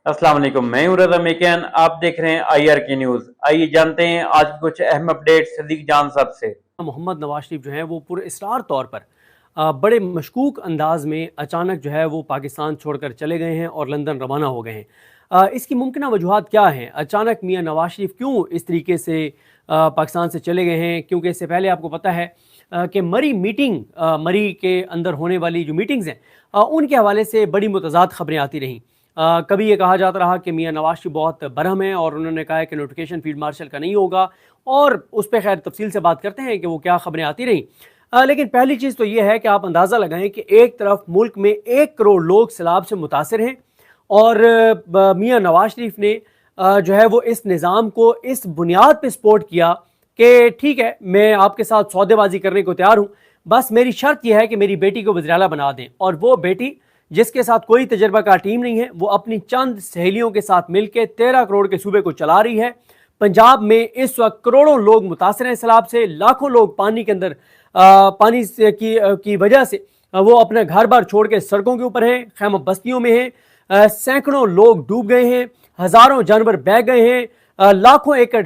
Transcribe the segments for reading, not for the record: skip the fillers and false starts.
अस्सलाम वालेकुम, मैं हूं रज़ा मेकियान। आप देख रहे हैं IR की न्यूज़। आइए जानते हैं आज की कुछ अहम अपडेट सदीक जान साहब से। मोहम्मद नवाज शरीफ जो है वो पूरे इसरार तौर पर बड़े मशकूक अंदाज में अचानक जो है वो पाकिस्तान छोड़कर चले गए हैं और लंदन रवाना हो गए हैं। इसकी मुमकिन वजूहात क्या हैं? अचानक मियां नवाज शरीफ क्यों इस तरीके से पाकिस्तान से चले गए हैं? क्योंकि इससे पहले आपको पता है कि मरी के अंदर होने वाली जो मीटिंग्स हैं उनके हवाले से बड़ी मुतज़ाद खबरें आती रहीं। कभी ये कहा जाता रहा कि मियां नवाज शरीफ बहुत बरहम है और उन्होंने कहा है कि नोटिफिकेशन फील्ड मार्शल का नहीं होगा, और उस पर खैर तफसील से बात करते हैं कि वो क्या खबरें आती रहीं। लेकिन पहली चीज़ तो ये है कि आप अंदाज़ा लगाएं कि एक तरफ मुल्क में 1 करोड़ लोग सैलाब से मुतासर हैं और मियां नवाज शरीफ ने जो है वो इस निज़ाम को इस बुनियाद पर सपोर्ट किया कि ठीक है, मैं आपके साथ सौदेबाजी करने को तैयार हूँ, बस मेरी शर्त यह है कि मेरी बेटी को वज़ीर आला बना दें। और वो बेटी जिसके साथ कोई तजर्बाकार टीम नहीं है, वो अपनी चंद सहेलियों के साथ मिलकर 13 करोड़ के सूबे को चला रही है। पंजाब में इस वक्त करोड़ों लोग मुतासर हैं सैलाब से, लाखों लोग पानी के अंदर पानी से की वजह से वो अपना घर बार छोड़ के सड़कों के ऊपर हैं, खैम बस्तियों में हैं। सैकड़ों लोग डूब गए हैं, हजारों जानवर बह गए हैं, लाखों एकड़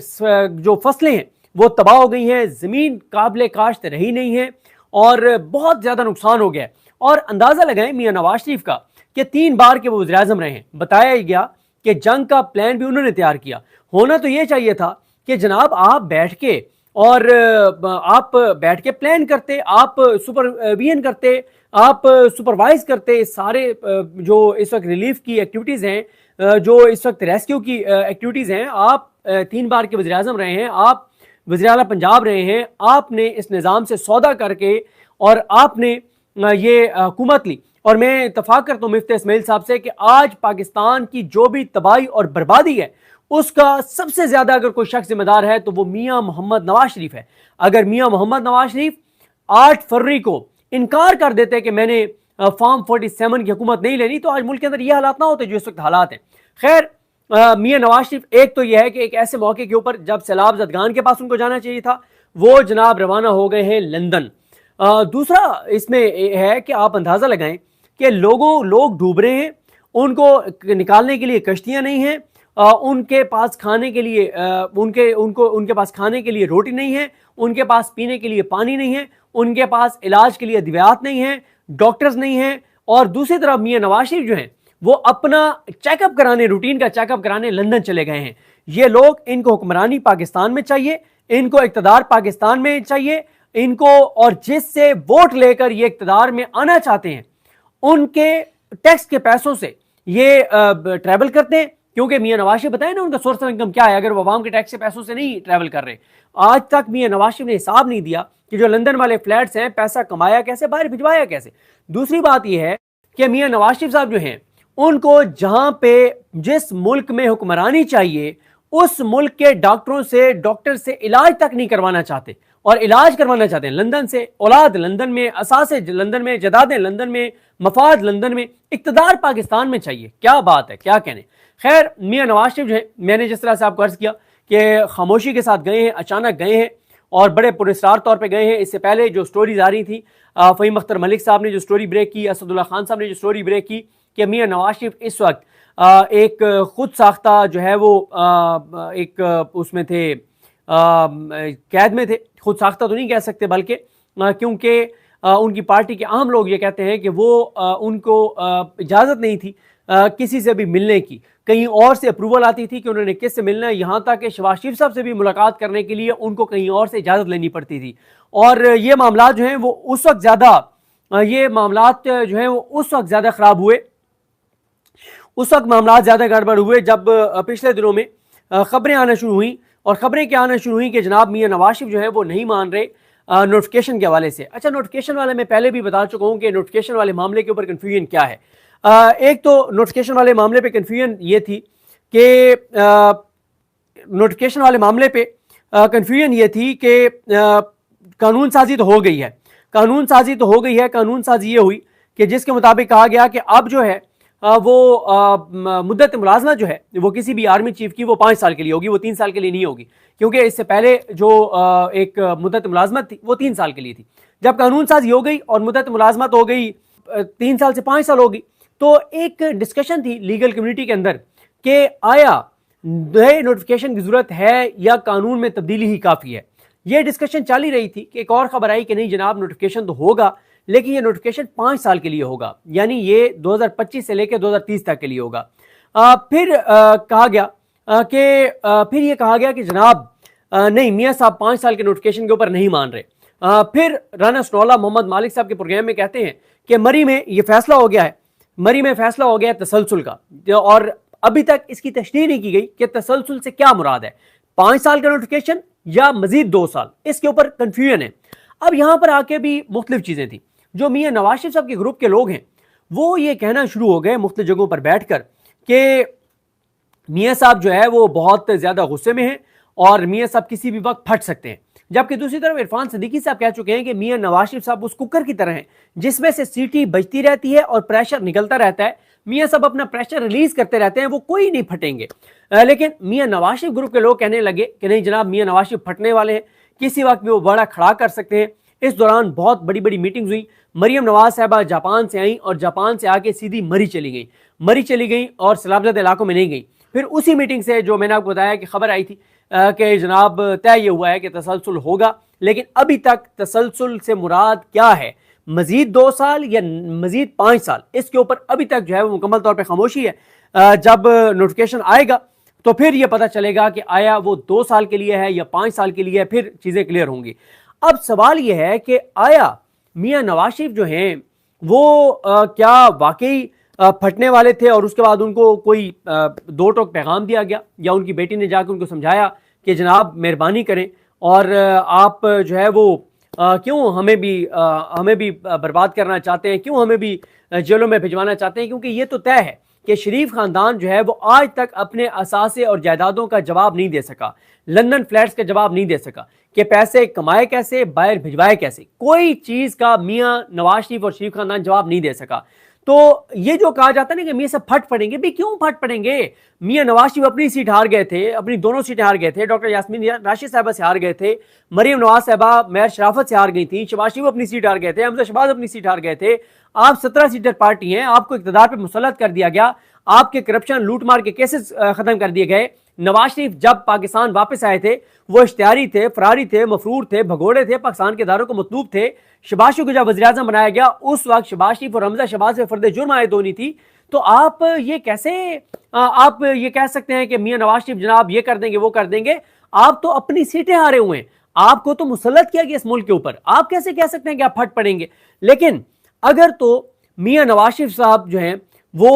जो फसलें हैं वो तबाह हो गई हैं, जमीन काबिल काश्त रही नहीं है और बहुत ज्यादा नुकसान हो गया है। और अंदाजा लगाएं मियां नवाज शरीफ का कि 3 बार के वो वज़ीर आज़म रहे हैं। बताया गया कि जंग का प्लान भी उन्होंने तैयार किया। होना तो ये चाहिए था कि जनाब आप बैठ के प्लान करते, आप सुपरविजन करते, आप सुपरवाइज करते सारे जो इस वक्त रिलीफ की एक्टिविटीज़ हैं, जो इस वक्त रेस्क्यू की एक्टिविटीज़ हैं। आप 3 बार के वज़ीर आज़म रहे हैं, आप वज़ीर आला पंजाब रहे हैं, आपने इस निज़ाम से सौदा करके और आपने ये हुकूमत ली। और मैं इत्तफाक करता हूँ मुफ्ती इस्माइल साहब से कि आज पाकिस्तान की जो भी तबाही और बर्बादी है उसका सबसे ज्यादा अगर कोई शख्स जिम्मेदार है तो वो मियां मोहम्मद नवाज शरीफ है। अगर मियां मोहम्मद नवाज शरीफ 8 फरवरी को इनकार कर देते कि मैंने फॉर्म 47 की हुकूमत नहीं लेनी, तो आज मुल्क के अंदर ये हालात ना होते जो इस वक्त हालात हैं। खैर, मियां नवाज शरीफ एक तो यह है कि एक ऐसे मौके के ऊपर जब सैलाब जदगान के पास उनको जाना चाहिए था, वो जनाब रवाना हो गए हैं लंदन। दूसरा इसमें है कि आप अंदाजा लगाएं कि लोग डूब रहे हैं, उनको निकालने के लिए कश्तियां नहीं हैं, उनके पास खाने के लिए उनके पास खाने के लिए रोटी नहीं है, उनके पास पीने के लिए पानी नहीं है, उनके पास इलाज के लिए अद्वियात नहीं है, डॉक्टर्स नहीं है। और दूसरी तरफ मियां नवाज शरीफ जो हैं वो अपना चेकअप कराने, रूटीन का चेकअप कराने लंदन चले गए हैं। ये लोग, इनको हुक्मरानी पाकिस्तान में चाहिए, इनको इक़्तिदार पाकिस्तान में चाहिए, इनको, और जिससे वोट लेकर ये इक़्तिदार में आना चाहते हैं उनके टैक्स के पैसों से ये ट्रैवल करते हैं। क्योंकि मियां नवाज शरीफ बताए ना उनका सोर्स ऑफ इनकम क्या है, अगर वो अवाम के टैक्स के पैसों से नहीं ट्रैवल कर रहे। आज तक मियां नवाज शरीफ ने हिसाब नहीं दिया कि जो लंदन वाले फ्लैट्स हैं पैसा कमाया कैसे, बाहर भिजवाया कैसे। दूसरी बात यह है कि मियां नवाज शरीफ साहब जो हैं उनको जहां पे जिस मुल्क में हुक्मरानी चाहिए उस मुल्क के डॉक्टर से इलाज तक नहीं करवाना चाहते, और इलाज करवाना चाहते हैं लंदन से। औलाद लंदन में, असासे लंदन में, जदादें लंदन में, मफाद लंदन में, इक़्तिदार पाकिस्तान में चाहिए। क्या बात है, क्या कहने। खैर, मियां नवाज शरीफ जो है, मैंने जिस तरह से आपको अर्ज किया कि खामोशी के साथ गए हैं, अचानक गए हैं और बड़े पुरस्कार तौर पे गए हैं। इससे पहले जो स्टोरीज आ रही थी, फ़हीम अख्तर मलिक साहब ने जो स्टोरी ब्रेक की, असदुल्ला खान साहब ने जो स्टोरी ब्रेक की कि मियां नवाज शरीफ इस वक्त एक खुद साख्ता जो है वो एक उसमें थे, कैद में थे। खुद साख्ता तो नहीं कह सकते, बल्कि क्योंकि उनकी पार्टी के आम लोग ये कहते हैं कि वो उनको इजाज़त नहीं थी किसी से भी मिलने की, कहीं और से अप्रूवल आती थी कि उन्होंने किससे मिलना है। यहाँ तक कि शहबाज शरीफ साहब से भी मुलाकात करने के लिए उनको कहीं और से इजाज़त लेनी पड़ती थी। और ये मामला जो हैं वो उस वक्त ज़्यादा ख़राब हुए, उस वक्त मामला ज़्यादा गड़बड़ हुए जब पिछले दिनों में खबरें आना शुरू हुई। और खबरें क्या आना शुरू हुई कि जनाब मियां नवाज शरीफ जो है वो नहीं मान रहे नोटिफिकेशन के हवाले से। अच्छा, नोटिफिकेशन वाले मैं पहले भी बता चुका हूँ कि नोटिफिकेशन वाले मामले के ऊपर कन्फ्यूजन क्या है। एक तो नोटिफिकेशन वाले मामले पे कन्फ्यूजन ये थी कि नोटिफिकेशन वाले मामले पे कन्फ्यूजन ये थी कि कानून साजी तो हो गई है, कानून साजी ये हुई कि जिसके मुताबिक कहा गया कि अब जो है वो मुद्दत मुलाजमत जो है वो किसी भी आर्मी चीफ की वो 5 साल के लिए होगी, वो 3 साल के लिए नहीं होगी। क्योंकि इससे पहले जो एक मुद्दत मुलाजमत थी वो 3 साल के लिए थी। जब कानून साजी हो गई और मुद्दत मुलाजमत हो गई 3 साल से 5 साल होगी, तो एक डिस्कशन थी लीगल कम्युनिटी के अंदर कि आया नए नोटिफिकेशन की जरूरत है या कानून में तब्दीली ही काफी है। यह डिस्कशन चल ही रही थी कि एक और खबर आई कि नहीं जनाब, नोटिफिकेशन तो होगा, लेकिन ये नोटिफिकेशन 5 साल के लिए होगा, यानी ये 2025 से लेकर 2030 तक के लिए होगा। फिर कहा गया फिर ये कहा गया कि जनाब नहीं, मियां साहब 5 साल के नोटिफिकेशन के ऊपर नहीं मान रहे। फिर राना सनौल्लाह मोहम्मद मालिक साहब के प्रोग्राम में कहते हैं कि मरी में ये फैसला हो गया है, मरी में फैसला हो गया है तसलसल का, और अभी तक इसकी तशरीह नहीं की गई कि तसलसल से क्या मुराद है, 5 साल का नोटिफिकेशन या मजीद 2 साल, इसके ऊपर कंफ्यूजन है। अब यहां पर आके भी मुख्तलिफ चीजें थी। जो मियां नवाज शरीफ साहब के ग्रुप के लोग हैं वो ये कहना शुरू हो गए मुख्तलिफ जगहों पर बैठकर कि मियां साहब जो है वो बहुत ज्यादा गुस्से में हैं और मियां साहब किसी भी वक्त फट सकते हैं। जबकि दूसरी तरफ इरफान सिद्दीकी साहब कह चुके हैं कि मियां नवाज शरीफ साहब उस कुकर की तरह हैं जिसमें से सीटी बजती रहती है और प्रेशर निकलता रहता है। मियां साहब अपना प्रेशर रिलीज करते रहते हैं, वो कोई नहीं फटेंगे। लेकिन मियां नवाज शरीफ ग्रुप के लोग कहने लगे कि नहीं जनाब, मियां नवाज शरीफ फटने वाले हैं, किसी वक्त भी वो बड़ा खड़ा कर सकते हैं। इस दौरान बहुत बड़ी बड़ी मीटिंग्स हुई। मरियम नवाज साहबा जापान से आई और जापान से आके सीधी मरी चली गई और सैलाबजदा इलाकों में नहीं गई। फिर उसी मीटिंग से जो मैंने आपको बताया कि खबर आई थी कि जनाब तय ये हुआ है कि तसलसल होगा, लेकिन अभी तक तसलसल से मुराद क्या है, मजीद 2 साल या मजीद 5 साल, इसके ऊपर अभी तक जो है वो मुकम्मल तौर पर खामोशी है। जब नोटिफिकेशन आएगा तो फिर ये पता चलेगा कि आया वो 2 साल के लिए है या 5 साल के लिए है, फिर चीजें क्लियर होंगी। अब सवाल यह है कि आया मियां नवाज शरीफ जो हैं वो क्या वाकई फटने वाले थे और उसके बाद उनको कोई 2 टोक पैगाम दिया गया, या उनकी बेटी ने जाकर उनको समझाया कि जनाब मेहरबानी करें और आप जो है वो क्यों हमें भी बर्बाद करना चाहते हैं, क्यों हमें भी जेलों में भिजवाना चाहते हैं, क्योंकि ये तो तय है कि शरीफ खानदान जो है वो आज तक अपने असासे और जायदादों का जवाब नहीं दे सका, लंदन फ्लैट्स का जवाब नहीं दे सका कि पैसे कमाए कैसे, बाहर भिजवाए कैसे, कोई चीज का मियां नवाज शरीफ और शरीफ खानदान जवाब नहीं दे सका। तो ये जो कहा जाता है ना कि मियां सब फट पड़ेंगे, भी क्यों फट पड़ेंगे? मियां नवाज शरीफ अपनी सीट हार गए थे, अपनी दोनों सीटें हार गए थे, डॉक्टर यास्मीन राशिद साहबा से हार गए थे, मरियम नवाज साहबा मेयर शराफत से हार गई थी, शहबाज शरीफ अपनी सीट हार गए थे, हमजा शहबाज अपनी सीट हार गए थे। आप 17 सीटर पार्टी हैं, आपको इक़्तिदार पे मुसल्लत कर दिया गया, आपके करप्शन लूट मार के केसेस खत्म कर दिए गए। नवाज शरीफ जब पाकिस्तान वापस आए थे वो इश्तिहारी थे, फरारी थे, मफरूर थे, भगोड़े थे, पाकिस्तान के इदारों को मतलूब थे। शहबाज शरीफ को जब वज़ीर आज़म बनाया गया उस वक्त शहबाज शरीफ और हमजा शहबाज पे फर्द जुर्म आयद होनी थी। तो आप ये कैसे आप ये कह सकते हैं कि मियां नवाज शरीफ जनाब ये कर देंगे वो कर देंगे? आप तो अपनी सीटें हारे हुए हैं, आपको तो मुसल्लत किया गया इस मुल्क के ऊपर, आप कैसे कह सकते हैं कि आप फट पड़ेंगे? लेकिन अगर तो मियां नवाज शरीफ साहब जो हैं वो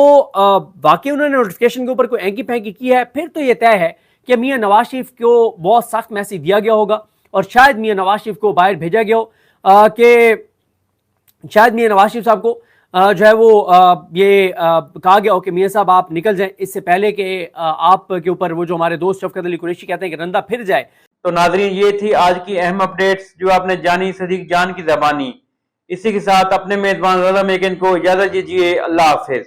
वाकई उन्होंने नोटिफिकेशन के ऊपर कोई एंकी फेंकी की है, फिर तो ये तय है कि मियां नवाज शरीफ को बहुत सख्त मैसेज दिया गया होगा और शायद मियां नवाज शरीफ को बाहर भेजा गया हो कि शायद मियां नवाज शरीफ साहब को जो है वो ये कहा गया हो कि मियां साहब आप निकल जाएं इससे पहले कि आपके ऊपर वो जो हमारे दोस्त शफकत अली कुरैशी कहते हैं कि रंदा फिर जाए। तो नाजरीन, ये थी आज की अहम अपडेट्स जो आपने जानी सदीक जान की ज़बानी। इसी के साथ अपने मेजबान रज़ा मेकिन को इजाज़त दीजिए। अल्लाह हाफिज।